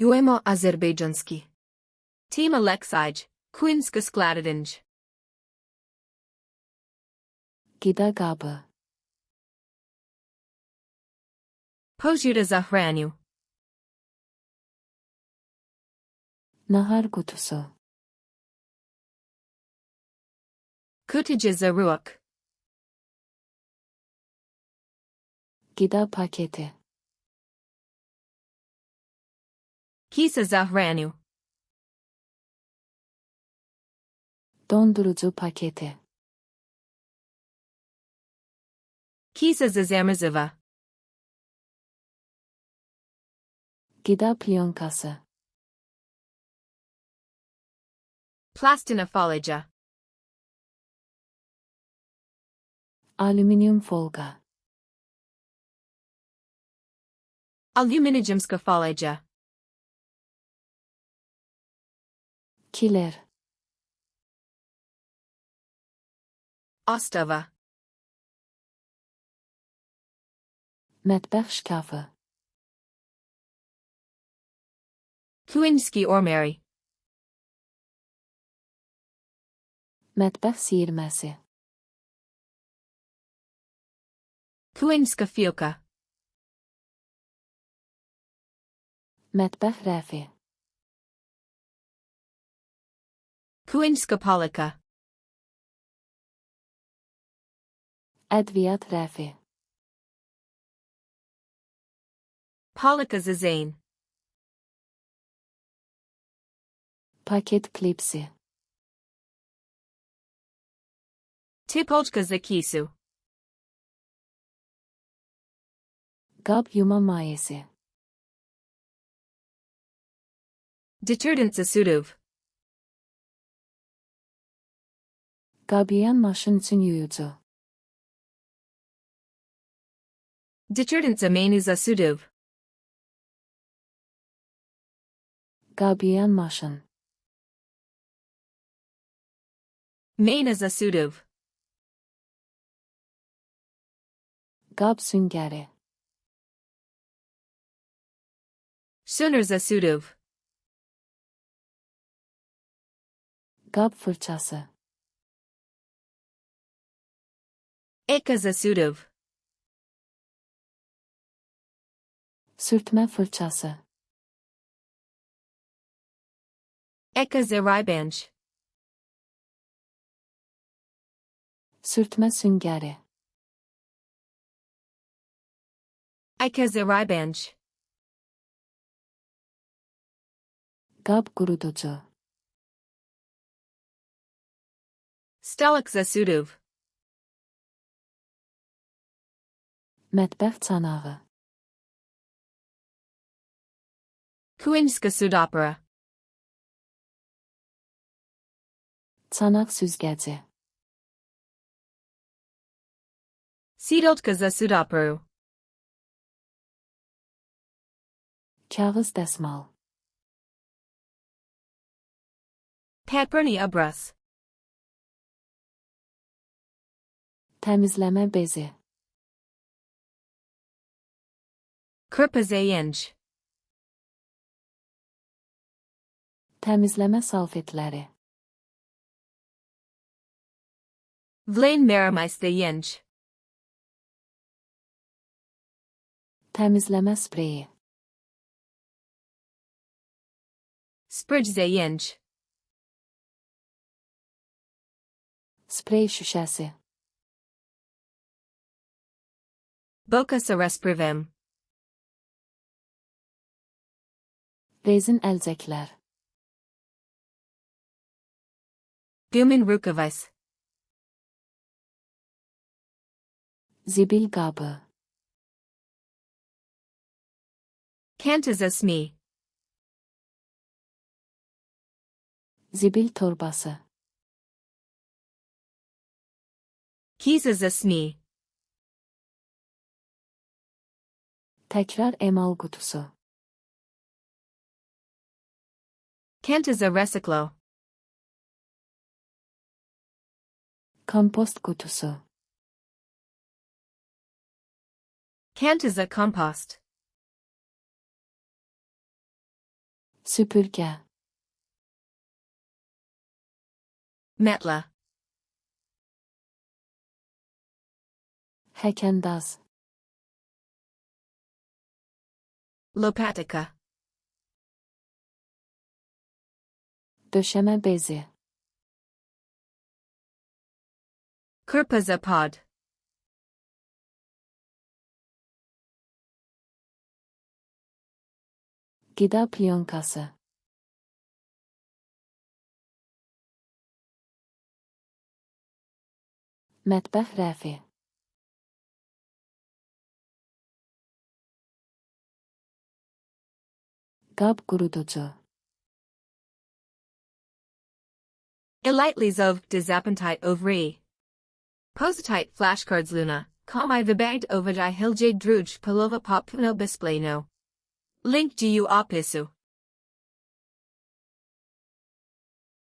Azorbeјџански. Tema leksij, Kuhinjsko skladištenje. Gidergabe. Pojuta za hranu. Nahar kutusu. Kutuja za ruok. Gıda paketi. Kisa za hranu. Dondurucu paketi. Kisa za zamrziva. Gıda plyonkası. Plastina folija. Alüminyum folga. Aluminiumska folija. Kiler. Ostava. Mətbəx şkafı. Kuhinjski ormari. Mətbəx siyirməsi. Kuhinjska fijoka. Mətbəx rəfi. Kuhinjska polika. Ədviyyat rəfi. Polika za zain. Paket klipsi. Tipolka za kisu. Qab yuma mayesi. Detergent za suduv. Qab yuyan maşın üçün yuyucu. Detergent za meni za suduv. Qab yuyan maşın. Mena za suduv. Qab süngəri. Suner za suduv. Qab fırçası. Eka za suduv. Sürtmə fırçası. Eka za ribanj. Sürtmə süngəri. Eka za ribanj. Qab quruducu. Stalak za suduv. Mətbəx çanağı. Kuhinjska sudopera. Çanaq süzgəci. Sidolka za sudoperu. Kağız dəsmal. Paperni obraz. Təmizləmə bezi. Kırpa zayenj. Təmizləmə salfetləri. Vlain meramais zayenj. Təmizləmə spreyi. Spridge zayenj. Sprey şüşəsi. Boka sa resprivim. Rezin əlcəklər. Gumin rukavais. Zibil qabı. Kanta za smi. Zibil torbası. Kisa za smi. Təkrar emal qutusu. Kanta za reciclo. Kompost qutusu. Kanta za compost. Süpürge. Metla. Hekendaz. Lopatica. Döşeme bezi. Kurpazapod. Gıda plonkası. Mətbəx rəfi. Qab quruducu. Elitely zov dezappentite ovri. Positite flashcards luna, komai vibagd ovajai hiljade druj polova popuno bispleno. Link du opisu.